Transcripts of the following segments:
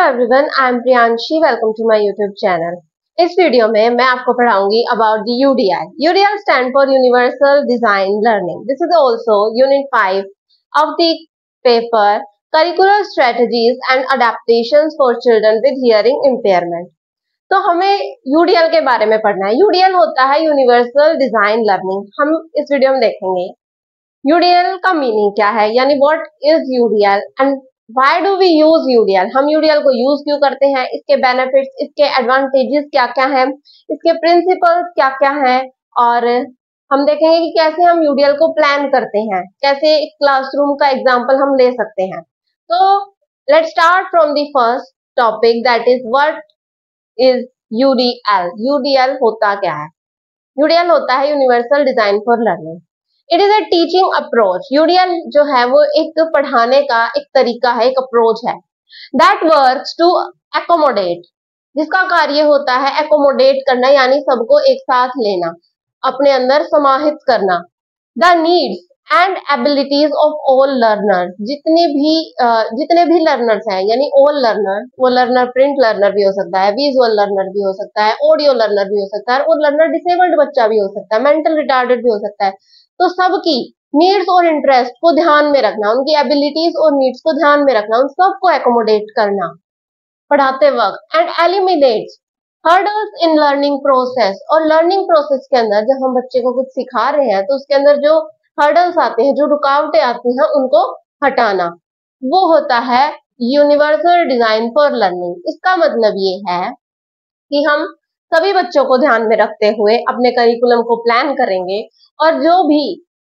Everyone, I am Priyanshi. Welcome to my YouTube channel. इस video में मैं आपको पढ़ाऊंगी about the UDI. UDI stand for universal design learning. This is also unit 5 of the paper curricular strategies and adaptations for children with hearing impairment. तो हमें UDL के बारे में पढ़ना है। यूडीएल होता है यूनिवर्सल डिजाइन लर्निंग। हम इस वीडियो में देखेंगे यूडीएल का मीनिंग क्या है, यानी what is UDL and why do we use UDL. हम यूडीएल को यूज क्यों करते हैं, इसके बेनिफिट्स, इसके एडवांटेजेस क्या क्या हैं, इसके प्रिंसिपल्स क्या क्या हैं, और हम देखेंगे कि कैसे हम यूडीएल को प्लान करते हैं, कैसे क्लासरूम का एग्जांपल हम ले सकते हैं। तो let's start from the first topic, that is what is UDL. UDL होता क्या है? यूडीएल होता है universal design for learning. It is a teaching approach. UDL जो है वो एक पढ़ाने का एक तरीका है, एक अप्रोच है दैट वर्क्स टू एकोमोडेट, जिसका कार्य होता है एकोमोडेट करना, यानी सबको एक साथ लेना, अपने अंदर समाहित करना। The needs and abilities of all learners, जितने भी लर्नर्स हैं, यानी ऑल लर्नर। वो लर्नर प्रिंट लर्नर भी हो सकता है, विजुअल लर्नर भी हो सकता है, ऑडियो लर्नर भी हो सकता है, और लर्नर डिसेबल्ड बच्चा भी हो सकता है, मेंटल रिटार्डेड भी हो सकता है। तो सबकी नीड्स और इंटरेस्ट को ध्यान में रखना, उनकी एबिलिटीज और नीड्स को ध्यान में रखना, उन सबको एकोमोडेट करना पढ़ाते वक्त। And eliminates hurdles in learning process, और लर्निंग प्रोसेस के अंदर जब हम बच्चे को कुछ सिखा रहे हैं तो उसके अंदर जो हर्डल्स आते हैं, जो रुकावटें आती हैं, उनको हटाना, वो होता है यूनिवर्सल डिजाइन फॉर लर्निंग। इसका मतलब ये है कि हम सभी बच्चों को ध्यान में रखते हुए अपने करिकुलम को प्लान करेंगे, और जो भी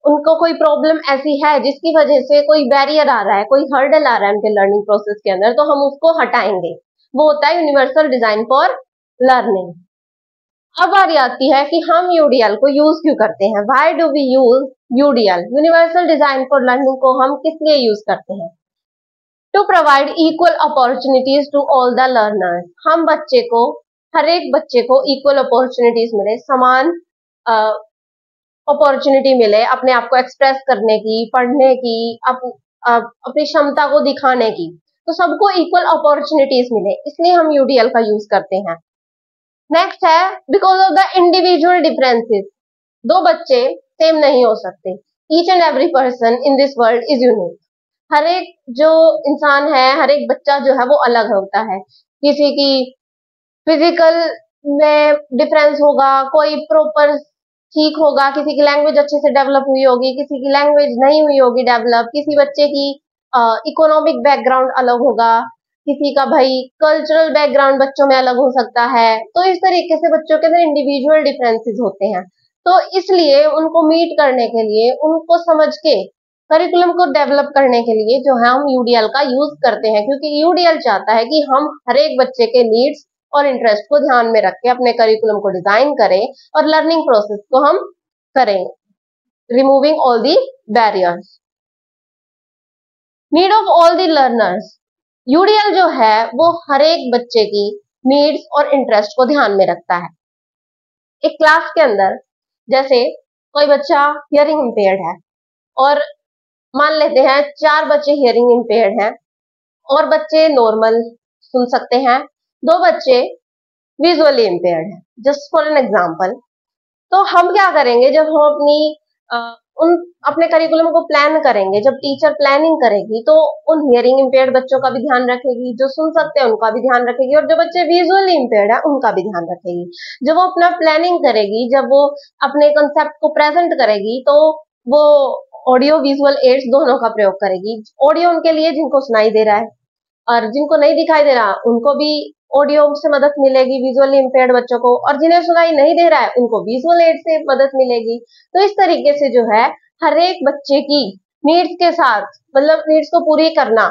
उनको कोई प्रॉब्लम ऐसी है जिसकी वजह से कोई बैरियर आ रहा है, कोई हर्डल आ रहा है उनके लर्निंग प्रोसेस के अंदर, तो हम उसको हटाएंगे। वो होता है यूनिवर्सल डिजाइन फॉर लर्निंग। अब बारी आती है कि हम यूडीएल को यूज क्यों करते हैं। Why do we use UDL, universal design for learning को हम किस लिए यूज करते हैं? To provide equal opportunities to all the learners. हम बच्चे को, हर एक बच्चे को इक्वल अपॉर्चुनिटीज मिले, समान अपॉर्चुनिटी मिले अपने आप को एक्सप्रेस करने की, पढ़ने की, अपनी क्षमता को दिखाने की। तो सबको इक्वल अपॉर्चुनिटीज मिले, इसलिए हम यूडीएल का यूज करते हैं। नेक्स्ट है because of the individual differences. दो बच्चे सेम नहीं हो सकते। Each and every person in this world is unique. हर एक जो इंसान है, हर एक बच्चा जो है वो अलग होता है। किसी की फिजिकल में डिफरेंस होगा, कोई प्रॉपर ठीक होगा, किसी की लैंग्वेज अच्छे से डेवलप हुई होगी, किसी की लैंग्वेज नहीं हुई होगी डेवलप, किसी बच्चे की इकोनॉमिक बैकग्राउंड अलग होगा, किसी का भाई कल्चरल बैकग्राउंड बच्चों में अलग हो सकता है। तो इस तरीके से बच्चों के अंदर इंडिविजुअल डिफरेंसेस होते हैं। तो इसलिए उनको मीट करने के लिए, उनको समझ के करिकुलम को डेवलप करने के लिए जो है हम यूडीएल का यूज करते हैं, क्योंकि यूडीएल चाहता है कि हम हर एक बच्चे के नीड्स और इंटरेस्ट को ध्यान में रख के अपने करिकुलम को डिजाइन करें और लर्निंग प्रोसेस को हम करें, removing all the barriers. Need of all the learners. UDL जो है वो हर एक बच्चे की नीड्स और इंटरेस्ट को ध्यान में रखता है। एक क्लास के अंदर जैसे कोई बच्चा हियरिंग इंपेयर्ड है, और मान लेते हैं 4 बच्चे हियरिंग इंपेयर्ड हैं और बच्चे नॉर्मल सुन सकते हैं, 2 बच्चे विजुअली इंपेयर्ड हैं, जस्ट फॉर एन एग्जांपल। तो हम क्या करेंगे, जब हम अपने करिकुलम को प्लान करेंगे, जब टीचर प्लानिंग करेगी तो उन हियरिंग इंपेयर्ड बच्चों का भी ध्यान रखेगी, जो सुन सकते हैं उनका भी ध्यान रखेगी, और जो बच्चे विजुअली इंपेयर्ड है उनका भी ध्यान रखेगी। जब वो अपना प्लानिंग करेगी, जब वो अपने कंसेप्ट को प्रेजेंट करेगी, तो वो ऑडियो विजुअल एड्स दोनों का प्रयोग करेगी। ऑडियो उनके लिए जिनको सुनाई दे रहा है, और जिनको नहीं दिखाई दे रहा उनको भी ऑडियो से मदद मिलेगी, विजुअली इंपेयर्ड बच्चों को, और जिन्हें सुनाई नहीं दे रहा है उनको विजुअल एड से मदद मिलेगी। तो इस तरीके से जो है हर एक बच्चे की नीड्स के साथ, मतलब नीड्स को पूरी करना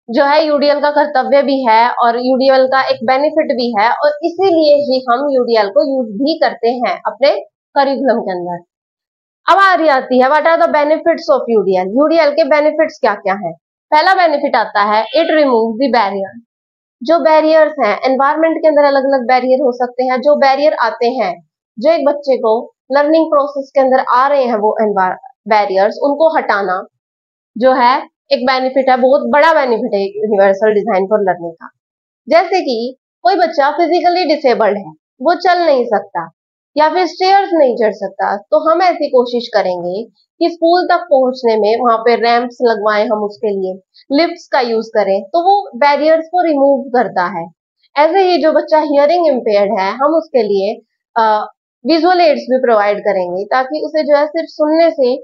जो है यूडीएल का कर्तव्य भी है और यूडीएल का एक बेनिफिट भी है, और इसीलिए ही हम यूडीएल को यूज भी करते हैं अपने करिकुलम के अंदर। अब आ रही आती है what are the benefits of UDL. UDL के बेनिफिट्स क्या क्या है? पहला बेनिफिट आता है इट रिमूव द बैरियर। जो बैरियर्स हैं, एनवायरनमेंट के अंदर अलग अलग बैरियर हो सकते हैं, जो बैरियर आते हैं, जो एक बच्चे को लर्निंग प्रोसेस के अंदर आ रहे हैं, वो बैरियर्स, उनको हटाना जो है एक बेनिफिट है, बहुत बड़ा बेनिफिट है यूनिवर्सल डिजाइन फॉर लर्निंग का। जैसे कि कोई बच्चा फिजिकली डिसेबल्ड है, वो चल नहीं सकता या फिर स्टेयर्स नहीं चढ़ सकता, तो हम ऐसी कोशिश करेंगे कि स्कूल तक पहुंचने में वहां पे रैंप्स लगवाएं, हम उसके लिए लिफ्ट्स का यूज करें, तो वो बैरियर्स को रिमूव करता है। ऐसे ही जो बच्चा हियरिंग इम्पेयर्ड है, हम उसके लिए विजुअल एड्स भी प्रोवाइड करेंगे, ताकि उसे जो है सिर्फ सुनने से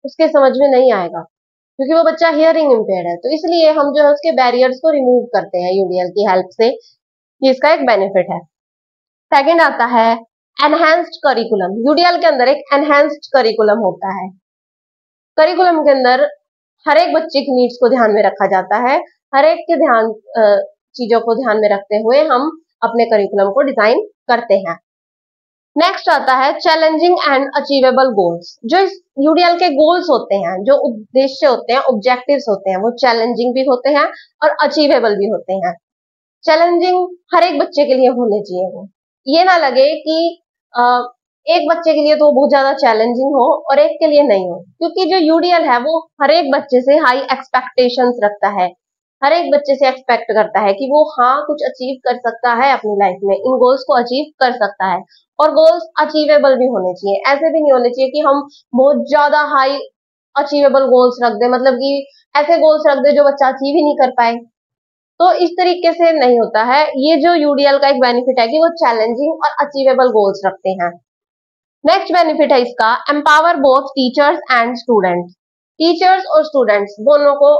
उसके समझ में नहीं आएगा, क्योंकि वो बच्चा हियरिंग इम्पेयर्ड है। तो इसलिए हम जो है उसके बैरियर्स को रिमूव करते हैं यूडीएल की हेल्प से। ये इसका एक बेनिफिट है। सेकंड आता है एनहेंस्ड करिकुलम। यूडीएल के अंदर एक एनहेंस्ड करिकुलम होता है। करिकुलम के अंदर हर एक बच्चे की नीड्स को ध्यान में रखा जाता है। हर एक के चीजों को ध्यान में रखते हुए हम अपने करिकुलम को डिजाइन करते हैं। नेक्स्ट आता है चैलेंजिंग एंड अचीवेबल गोल्स। जो इस यूडीएल के गोल्स होते हैं, जो उद्देश्य होते हैं, ऑब्जेक्टिव्स होते हैं, वो चैलेंजिंग भी होते हैं और अचीवेबल भी होते हैं। चैलेंजिंग हर एक बच्चे के लिए होने चाहिए। वो ये ना लगे कि एक बच्चे के लिए तो बहुत ज्यादा चैलेंजिंग हो और एक के लिए नहीं हो, क्योंकि जो यूडीएल है वो हर एक बच्चे से हाई एक्सपेक्टेशंस रखता है। हर एक बच्चे से एक्सपेक्ट करता है कि वो हाँ कुछ अचीव कर सकता है अपनी लाइफ में, इन गोल्स को अचीव कर सकता है। और गोल्स अचीवेबल भी होने चाहिए। ऐसे भी नहीं होने चाहिए कि हम बहुत ज्यादा हाई अचीवेबल गोल्स रख दे, मतलब कि ऐसे गोल्स रख दे जो बच्चा अचीव ही नहीं कर पाए। तो इस तरीके से नहीं होता है। ये जो यूडीएल का एक बेनिफिट है कि वो चैलेंजिंग और अचीवेबल गोल्स रखते हैं। नेक्स्ट बेनिफिट है इसका empower both teachers and students. Teachers और स्टूडेंट्स दोनों को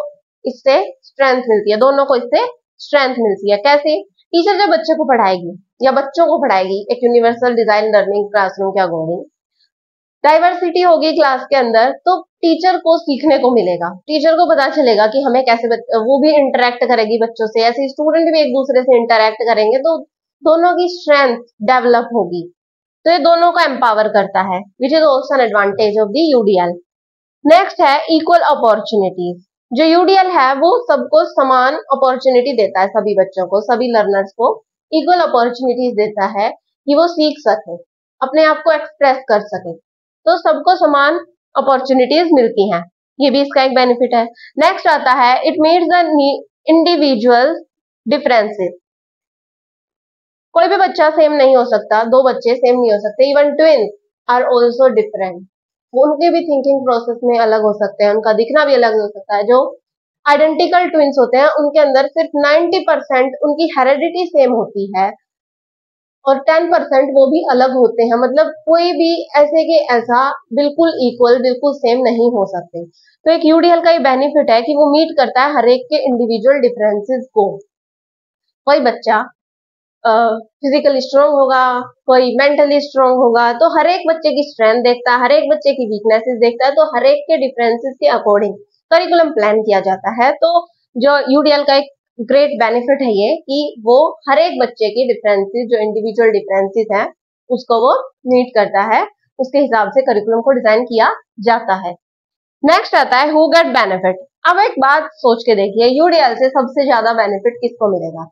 इससे स्ट्रेंथ मिलती है, दोनों को इससे स्ट्रेंथ मिलती है। कैसे? टीचर जब बच्चे को पढ़ाएगी या बच्चों को पढ़ाएगी एक यूनिवर्सल डिजाइन लर्निंग क्लासरूम के अकॉर्डिंग, डाइवर्सिटी होगी क्लास के अंदर, तो टीचर को सीखने को मिलेगा। टीचर को पता चलेगा कि हमें कैसे वो भी इंटरेक्ट करेगी बच्चों से, ऐसे स्टूडेंट भी एक दूसरे से इंटरेक्ट करेंगे, तो दोनों की स्ट्रेंथ डेवलप होगी। तो ये दोनों को एम्पावर करता है, which is also an advantage of the UDL. Next है इक्वल अपॉर्चुनिटीज। जो यूडीएल है वो सबको समान अपॉर्चुनिटी देता है, सभी बच्चों को, सभी लर्नर्स को इक्वल अपॉर्चुनिटीज देता है कि वो सीख सके, अपने आप को एक्सप्रेस कर सके। तो सबको समान अपॉर्चुनिटीज मिलती हैं, ये भी इसका एक बेनिफिट है। नेक्स्ट आता है it meets the individual differences. कोई भी बच्चा सेम नहीं हो सकता, दो बच्चे सेम नहीं हो सकते। Even twins are also different. उनके भी थिंकिंग प्रोसेस में अलग हो सकते हैं, उनका दिखना भी अलग हो सकता है। जो आइडेंटिकल ट्विन्स होते हैं उनके अंदर सिर्फ 90% उनकी हेरेडिटी सेम होती है और 10% वो भी अलग होते हैं। मतलब कोई भी ऐसे के ऐसा बिल्कुल इक्वल, बिल्कुल सेम नहीं हो सकते। तो एक यूडीएल का ये बेनिफिट है कि वो मीट करता है हर एक के इंडिविजुअल डिफरेंसेस को। कोई बच्चा फिजिकली स्ट्रांग होगा, कोई मेंटली स्ट्रांग होगा, तो हर एक बच्चे की स्ट्रेंथ देखता है, हर एक बच्चे की वीकनेसेस देखता है, तो हर एक के डिफरेंसेस के अकॉर्डिंग करिकुलम प्लान किया जाता है। तो जो यूडीएल का एक ग्रेट बेनिफिट है ये कि वो हर एक बच्चे की डिफरेंसेस, जो इंडिविजुअल डिफरेंसेस है, उसको वो मीट करता है, उसके हिसाब से करिकुलम को डिजाइन किया जाता है। नेक्स्ट आता है हु गेट बेनिफिट। अब एक बात सोच के देखिए, यूडीएल से सबसे ज्यादा बेनिफिट किसको मिलेगा?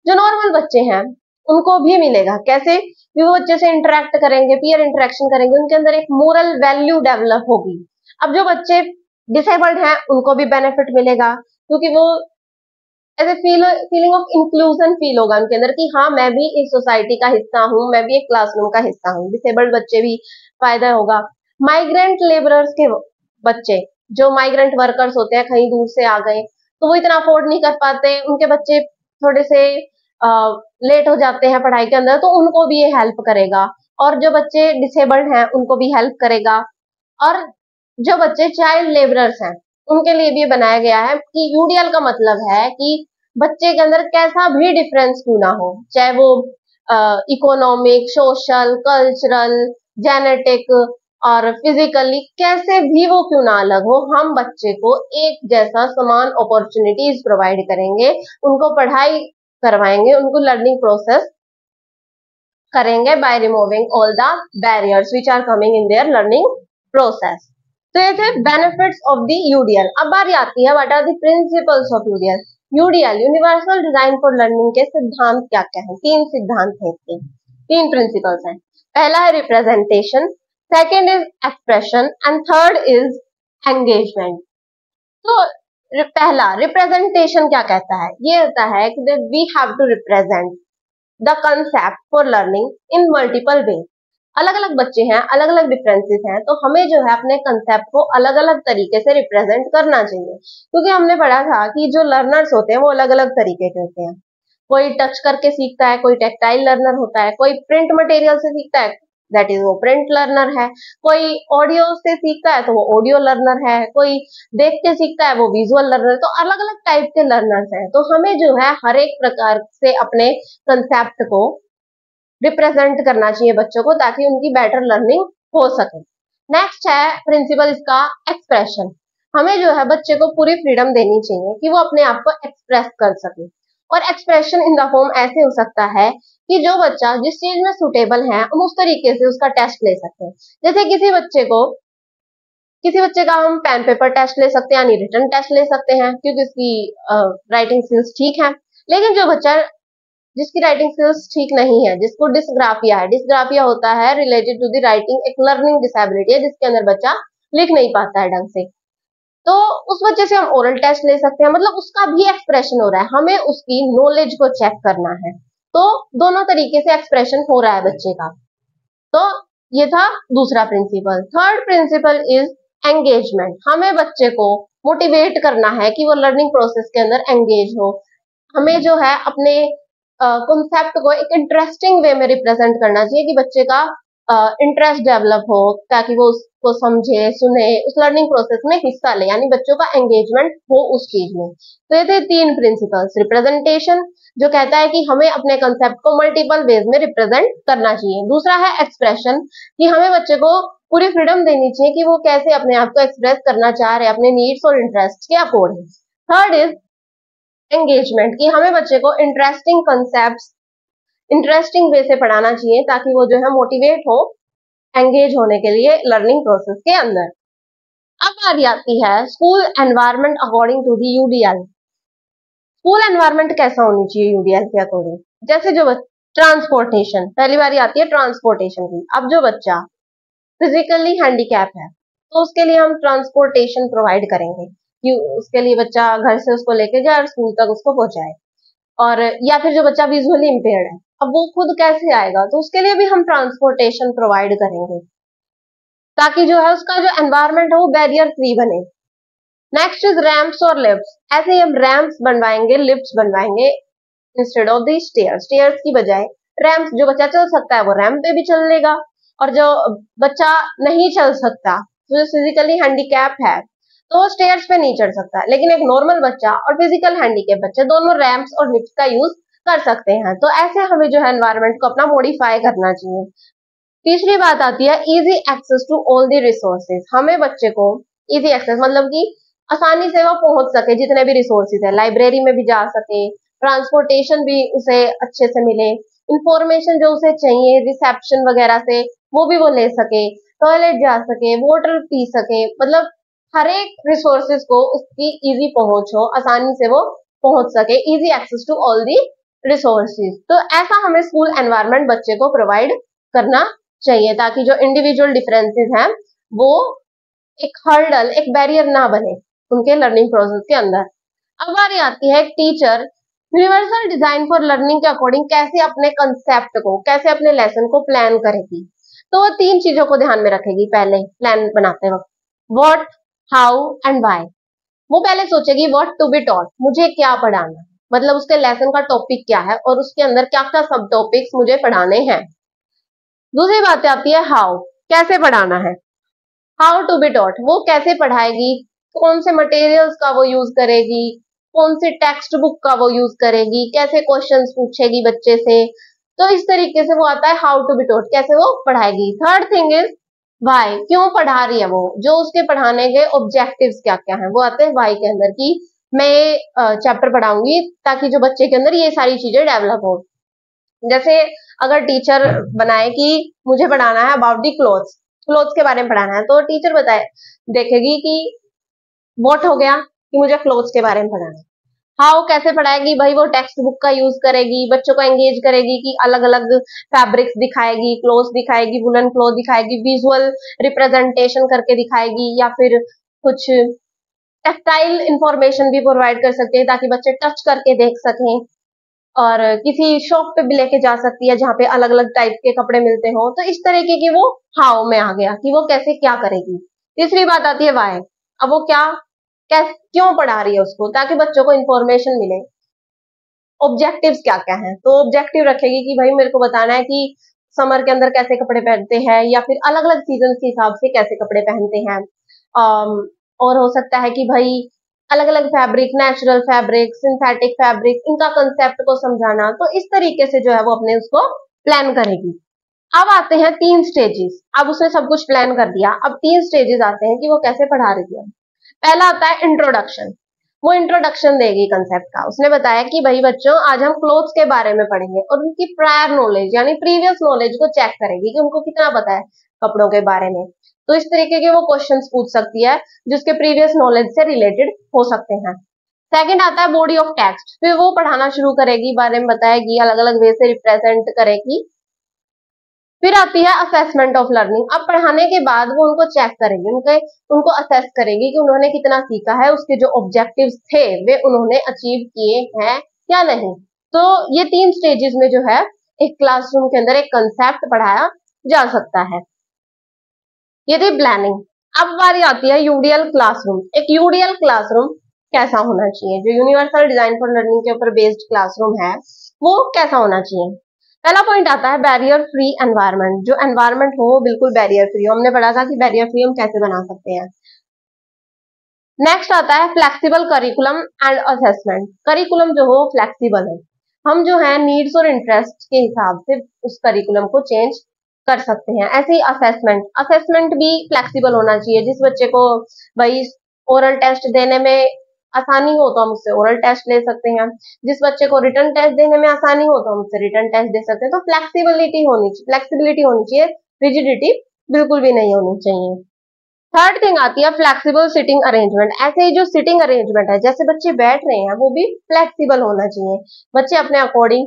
जो नॉर्मल बच्चे हैं उनको भी मिलेगा। कैसे? वो बच्चे से इंटरेक्ट करेंगे, पीयर इंटरेक्शन करेंगे, उनके अंदर एक मोरल वैल्यू डेवलप होगी। अब जो बच्चे डिसेबल्ड हैं उनको भी बेनिफिट मिलेगा, क्योंकि वो ऐसे फीलिंग ऑफ इंक्लूजन फील होगा उनके अंदर कि हाँ मैं भी इस सोसाइटी का हिस्सा हूँ, मैं भी एक क्लासरूम का हिस्सा हूँ। डिसेबल्ड बच्चे भी फायदा होगा। माइग्रेंट लेबरर्स के बच्चे, जो माइग्रेंट वर्कर्स होते हैं, कहीं दूर से आ गए, तो वो इतना अफोर्ड नहीं कर पाते, उनके बच्चे थोड़े से लेट हो जाते हैं पढ़ाई के अंदर, तो उनको भी ये हेल्प करेगा। और जो बच्चे डिसेबल्ड हैं उनको भी हेल्प करेगा। और जो बच्चे चाइल्ड लेबरर्स हैं उनके लिए भी बनाया गया है कि यूडीएल का मतलब है कि बच्चे के अंदर कैसा भी डिफरेंस क्यों ना हो, चाहे वो इकोनॉमिक, सोशल, कल्चरल, जेनेटिक और फिजिकली कैसे भी वो क्यों ना अलग हो, हम बच्चे को एक जैसा समान अपॉर्चुनिटीज प्रोवाइड करेंगे, उनको पढ़ाई करवाएंगे, उनको लर्निंग प्रोसेस करेंगे by removing all the barriers which are coming in their learning process. तो ये थे बेनिफिट्स ऑफ द यूडीएल। अब बारी आती है what are the principles of UDL. UDL universal design for learning के सिद्धांत क्या क्या हैं? 3 सिद्धांत हैं इसके, 3 प्रिंसिपल्स हैं। पहला है representation, second is expression and third is engagement. तो पहला रिप्रेजेंटेशन क्या कहता है, ये होता है कि we have to represent the concept for learning in multiple way. अलग अलग बच्चे हैं, अलग अलग डिफरेंसेस हैं, तो हमें जो है अपने कंसेप्ट को अलग अलग तरीके से रिप्रेजेंट करना चाहिए, क्योंकि हमने पढ़ा था कि जो लर्नर्स होते हैं वो अलग अलग तरीके के होते हैं। कोई टच करके सीखता है, कोई टेक्टाइल लर्नर होता है, कोई प्रिंट मटेरियल से सीखता है, दैट इज वो प्रिंट लर्नर है, कोई ऑडियो से सीखता है तो वो ऑडियो लर्नर है, कोई देख के सीखता है वो विजुअल लर्नर। तो अलग अलग टाइप के लर्नर्स हैं, तो हमें जो है हर एक प्रकार से अपने कंसेप्ट को रिप्रेजेंट करना चाहिए बच्चों को, ताकि उनकी बेटर लर्निंग हो सके। नेक्स्ट है प्रिंसिपल इसका एक्सप्रेशन। हमें जो है बच्चे को पूरी फ्रीडम देनी चाहिए कि वो अपने आप को एक्सप्रेस कर सके, और एक्सप्रेशन इन द फॉर्म ऐसे हो सकता है कि जो बच्चा जिस चीज में सुटेबल है हम उस तरीके से उसका टेस्ट ले सकते हैं। जैसे किसी बच्चे का हम पेन पेपर टेस्ट ले सकते हैं, यानी रिटन टेस्ट ले सकते हैं, क्योंकि उसकी राइटिंग स्किल्स ठीक है। लेकिन जो बच्चा जिसकी राइटिंग स्किल्स ठीक नहीं है, जिसको डिस्ग्राफिया है, डिस्ग्राफिया होता है रिलेटेड टू द राइटिंग, एक लर्निंग डिसेबिलिटी है जिसके अंदर बच्चा लिख नहीं पाता है ढंग से, तो उस बच्चे से हम ओरल टेस्ट ले सकते हैं। मतलब उसका भी एक्सप्रेशन हो रहा है, हमें उसकी नॉलेज को चेक करना है, तो दोनों तरीके से एक्सप्रेशन हो रहा है बच्चे का। तो ये था दूसरा principle. Third principle is engagement. हमें बच्चे को मोटिवेट करना है कि वो लर्निंग प्रोसेस के अंदर एंगेज हो। हमें जो है अपने कॉन्सेप्ट को एक इंटरेस्टिंग वे में रिप्रेजेंट करना चाहिए कि बच्चे का इंटरेस्ट डेवलप हो, ताकि वो उसको समझे, सुने, उस लर्निंग प्रोसेस में हिस्सा ले, यानी बच्चों का एंगेजमेंट हो उस चीज में। तो ये थे तीन प्रिंसिपल्स। रिप्रेजेंटेशन जो कहता है कि हमें अपने कंसेप्ट को मल्टीपल वेज में रिप्रेजेंट करना चाहिए। दूसरा है एक्सप्रेशन, कि हमें बच्चे को पूरी फ्रीडम देनी चाहिए कि वो कैसे अपने आप को एक्सप्रेस करना चाह रहे हैं अपने नीड्स और इंटरेस्ट के अकॉर्डिंग। थर्ड इज एंगेजमेंट, कि हमें बच्चे को इंटरेस्टिंग कंसेप्ट इंटरेस्टिंग वे से पढ़ाना चाहिए, ताकि वो जो है मोटिवेट हो एंगेज होने के लिए लर्निंग प्रोसेस के अंदर। अब बारी आती है school environment according to the UDL. School environment कैसा होनी चाहिए यूडीएल के अकॉर्डिंग? जैसे जो ट्रांसपोर्टेशन, पहली बारी आती है ट्रांसपोर्टेशन की। अब जो बच्चा फिजिकली हैंडीकैप है तो उसके लिए हम ट्रांसपोर्टेशन प्रोवाइड करेंगे कि उसके लिए बच्चा घर से उसको लेके जाए और स्कूल तक उसको पहुंचाए। और या फिर जो बच्चा विजुअली इम्पेयर्ड है, अब वो खुद कैसे आएगा, तो उसके लिए भी हम ट्रांसपोर्टेशन प्रोवाइड करेंगे, ताकि जो है उसका जो एनवायरनमेंट है वो बैरियर फ्री बने। नेक्स्ट इज रैम्प्स और लिफ्ट्स। ऐसे ही हम रैम्प्स बनवाएंगे, लिफ्ट्स बनवाएंगे instead of the stairs. Stairs की बजाय रैम्प्स, जो बच्चा चल सकता है वो रैम्प पे भी चल लेगा, और जो बच्चा नहीं चल सकता, जो फिजिकली हैंडीकैप है, तो वो स्टेयर्स पे नहीं चढ़ सकता। लेकिन एक नॉर्मल बच्चा और फिजिकल हैंडीकैप बच्चे दोनों रैम्प्स और लिफ्ट का यूज कर सकते हैं। तो ऐसे हमें जो है एनवायरनमेंट को अपना मॉडिफाई करना चाहिए। तीसरी बात आती है easy access to all the resources. हमें बच्चे को इजी एक्सेस मतलब कि आसानी से वो पहुंच सके जितने भी रिसोर्सेज है, लाइब्रेरी में भी जा सके, ट्रांसपोर्टेशन भी उसे अच्छे से मिले, इंफॉर्मेशन जो उसे चाहिए रिसेप्शन वगैरह से वो भी वो ले सके, टॉयलेट जा सके, वाटर पी सके, मतलब हर एक रिसोर्सेज को उसकी इजी पहुंच हो, आसानी से वो पहुंच सके, easy access to all the resources. तो ऐसा हमें स्कूल एनवायरनमेंट बच्चे को प्रोवाइड करना चाहिए, ताकि जो इंडिविजुअल डिफरेंसेस हैं वो एक हर्डल, एक बैरियर ना बने उनके लर्निंग प्रोसेस के अंदर। अब बारी आती है teacher universal design for learning के अकॉर्डिंग कैसे अपने कंसेप्ट को, कैसे अपने लेसन को प्लान करेगी। तो वो तीन चीजों को ध्यान में रखेगी पहले प्लान बनाते वक्त, व्हाट, हाउ एंड व्हाई। वो पहले सोचेगी व्हाट टू बी टॉट, मुझे क्या पढ़ाना है, मतलब उसके लेसन का टॉपिक क्या है और उसके अंदर क्या क्या सब टॉपिक्स मुझे पढ़ाने हैं। दूसरी बात आती है हाउ, कैसे पढ़ाना है, हाउ टू बी टॉट, वो कैसे पढ़ाएगी, कौन से मटेरियल्स का वो यूज करेगी, कौन सी टेक्स्ट बुक का वो यूज करेगी, कैसे क्वेश्चंस पूछेगी बच्चे से। तो इस तरीके से वो आता है हाउ टू बी टॉट, कैसे वो पढ़ाएगी। थर्ड थिंग इज वाई, क्यों पढ़ा रही है वो, जो उसके पढ़ाने के ऑब्जेक्टिव्स क्या क्या हैं, वो आते हैं वाई के अंदर की मैं चैप्टर पढ़ाऊंगी ताकि जो बच्चे के अंदर ये सारी चीजें डेवलप हो। जैसे अगर टीचर बनाए कि मुझे पढ़ाना है अबाउट दी क्लोथ्स, क्लोथ्स के बारे में पढ़ाना है, तो टीचर बताए देखेगी कि व्हाट हो गया कि मुझे क्लोथ्स के बारे में पढ़ाना है। हाउ कैसे पढ़ाएगी, भाई वो टेक्स्ट बुक का यूज करेगी, बच्चों को एंगेज करेगी कि अलग अलग फैब्रिक्स दिखाएगी, क्लोथ्स दिखाएगी, वुलन क्लोथ दिखाएगी, विजुअल रिप्रेजेंटेशन करके दिखाएगी, या फिर कुछ टेक्टाइल इंफॉर्मेशन भी प्रोवाइड कर सकते हैं ताकि बच्चे टच करके देख सकें, और किसी शॉप पे भी लेके जा सकती है जहाँ पे अलग अलग टाइप के कपड़े मिलते हो। तो इस तरीके की वो हाउ में आ गया कि वो कैसे क्या करेगी। तीसरी बात आती है वाई। अब वो क्या क्यों पढ़ा रही है उसको, ताकि बच्चों को इंफॉर्मेशन मिले। ऑब्जेक्टिव्स क्या क्या हैं, तो ऑब्जेक्टिव रखेगी कि भाई मेरे को बताना है कि समर के अंदर कैसे कपड़े पहनते हैं, या फिर अलग अलग सीजन के हिसाब से कैसे कपड़े पहनते हैं। और हो सकता है कि भाई अलग अलग fabric, natural fabric, synthetic fabric, इनका कंसेप्ट को समझाना। तो इस तरीके से जो है वो अपने उसको प्लान करेगी। अब आते हैं 3 स्टेजेस। अब उसने सब कुछ प्लान कर दिया, अब 3 स्टेजेस आते हैं कि वो कैसे पढ़ा रही है। पहला आता है इंट्रोडक्शन। वो इंट्रोडक्शन देगी कंसेप्ट का। उसने बताया कि भाई बच्चों आज हम क्लोथ्स के बारे में पढ़ेंगे, और उनकी प्रायर नॉलेज यानी प्रीवियस नॉलेज को चेक करेगी कि उनको कितना पता है कपड़ों के बारे में। तो इस तरीके के वो क्वेश्चंस पूछ सकती है जिसके प्रीवियस नॉलेज से रिलेटेड हो सकते हैं। सेकंड आता है बॉडी ऑफ टेक्स्ट। फिर वो पढ़ाना शुरू करेगी, बारे में बताएगी, अलग अलग वे से रिप्रेजेंट करेगी। फिर आती है असेसमेंट ऑफ लर्निंग। अब पढ़ाने के बाद वो उनको चेक करेगी, उनको असेस करेगी कि उन्होंने कितना सीखा है, उसके जो ऑब्जेक्टिव्स थे वे उन्होंने अचीव किए हैं या नहीं। तो ये 3 स्टेजेस में जो है एक क्लासरूम के अंदर एक कंसेप्ट पढ़ाया जा सकता है। ये थी प्लानिंग। अब बारी आती है यूडीएल क्लासरूम। एक यूडीएल क्लासरूम कैसा होना चाहिए, जो यूनिवर्सल डिजाइन फॉर लर्निंग के ऊपर बेस्ड क्लासरूम है वो कैसा होना चाहिए। पहला पॉइंट आता है बैरियर फ्री एनवायरनमेंट। जो एनवायरनमेंट हो वो बिल्कुल बैरियर फ्री हो। हमने पढ़ा था कि बैरियर फ्री हम कैसे बना सकते हैं। नेक्स्ट आता है flexible curriculum and assessment. Curriculum जो हो फ्लेक्सिबल है, हम जो है नीड्स और इंटरेस्ट के हिसाब से उस करिकुलम को चेंज कर सकते हैं। ऐसे ही असेसमेंट भी फ्लेक्सिबल होना चाहिए। जिस बच्चे को भाई ओरल टेस्ट देने में आसानी हो तो हम उससे ओरल टेस्ट ले सकते हैं, जिस बच्चे को रिटर्न टेस्ट देने में आसानी हो तो हम उससे रिटर्न टेस्ट दे सकते हैं। तो फ्लेक्सिबिलिटी होनी चाहिए, रिजिडिटी बिल्कुल भी नहीं होनी चाहिए। थर्ड थिंग आती है फ्लेक्सिबल सिटिंग अरेंजमेंट। ऐसे ही जो सिटिंग अरेंजमेंट है, जैसे बच्चे बैठ रहे हैं वो भी फ्लेक्सिबल होना चाहिए। बच्चे अपने अकॉर्डिंग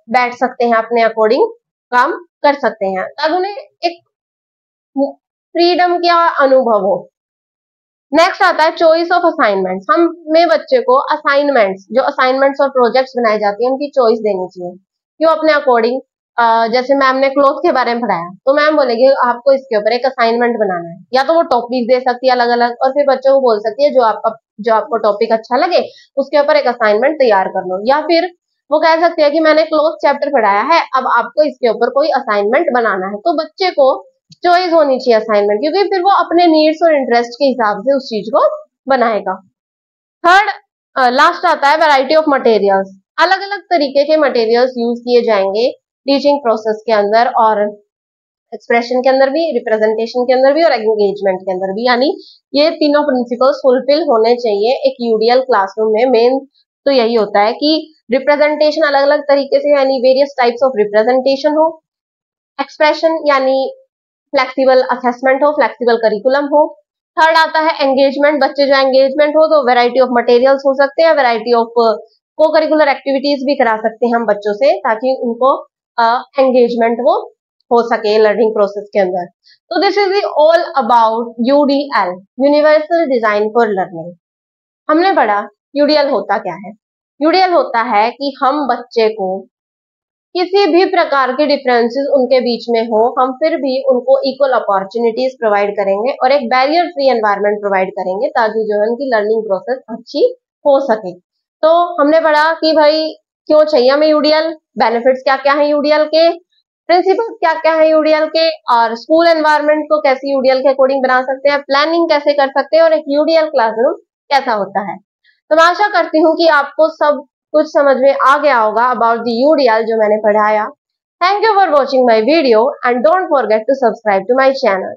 बैठ सकते हैं, अपने अकॉर्डिंग काम कर सकते हैं, तब उन्हें एक फ्रीडम का अनुभव हो। नेक्स्ट आता है चॉइस ऑफ असाइनमेंट्स। हमें बच्चे को असाइनमेंट्स और प्रोजेक्ट्स बनाए जाते हैं उनकी चॉइस देनी चाहिए कि वो अपने अकॉर्डिंग, जैसे मैम ने क्लोथ के बारे में पढ़ाया तो मैम बोलेगी आपको इसके ऊपर एक असाइनमेंट बनाना है, या तो वो टॉपिक दे सकती है अलग अलग, और फिर बच्चों को बोल सकती है जो आपको टॉपिक अच्छा लगे उसके ऊपर एक असाइनमेंट तैयार कर लो। या फिर वो कह सकती है कि मैंने क्लोथ चैप्टर पढ़ाया है, अब आपको इसके ऊपर कोई असाइनमेंट बनाना है। तो बच्चे को चॉइस होनी चाहिए असाइनमेंट, क्योंकि फिर वो अपने नीड्स और इंटरेस्ट के हिसाब से उस चीज को बनाएगा। थर्ड लास्ट आता है वैरायटी ऑफ मटेरियल्स। अलग अलग तरीके के मटेरियल्स यूज किए जाएंगे टीचिंग प्रोसेस के अंदर, और एक्सप्रेशन के अंदर भी, रिप्रेजेंटेशन के अंदर भी, और एंगेजमेंट के अंदर भी। यानी ये तीनों प्रिंसिपल्स फुलफिल होने चाहिए एक यूडीएल क्लासरूम में। मेन तो यही होता है कि रिप्रेजेंटेशन अलग अलग तरीके से यानी वेरियस टाइप्स ऑफ रिप्रेजेंटेशन हो, एक्सप्रेशन यानी फ्लेक्सिबल असेसमेंट हो, फ्लेक्सिबल करिकुलम हो। थर्ड आता है एंगेजमेंट। बच्चे जो एंगेजमेंट हो तो वैरायटी ऑफ मटेरियल्स हो सकते हैं, वैरायटी ऑफ को करिकुलर एक्टिविटीज भी करा सकते हैं हम बच्चों से, ताकि उनको एंगेजमेंट वो हो सके लर्निंग प्रोसेस के अंदर। तो this is all about UDL, universal design for learning. हमने पढ़ा यूडीएल होता क्या है। यूडीएल होता है कि हम बच्चे को किसी भी प्रकार के डिफरेंसेस उनके बीच में हो, हम फिर भी उनको इक्वल अपॉर्चुनिटीज प्रोवाइड करेंगे और एक बैरियर फ्री एनवायरनमेंट प्रोवाइड करेंगे, ताकि जो है उनकी लर्निंग प्रोसेस अच्छी हो सके। तो हमने पढ़ा कि भाई क्यों चाहिए हमें यूडीएल, बेनिफिट्स क्या क्या है यूडीएल के, प्रिंसिपल्स क्या क्या है यूडीएल के, और स्कूल एनवायरनमेंट को कैसे यूडीएल के अकॉर्डिंग बना सकते हैं, प्लानिंग कैसे कर सकते हैं, और एक यूडीएल क्लासरूम कैसा होता है। तो मैं आशा करती हूँ कि आपको सब कुछ समझ में आ गया होगा अबाउट द यूडीएल जो मैंने पढ़ाया। Thank you for watching my video and don't forget to subscribe to my channel.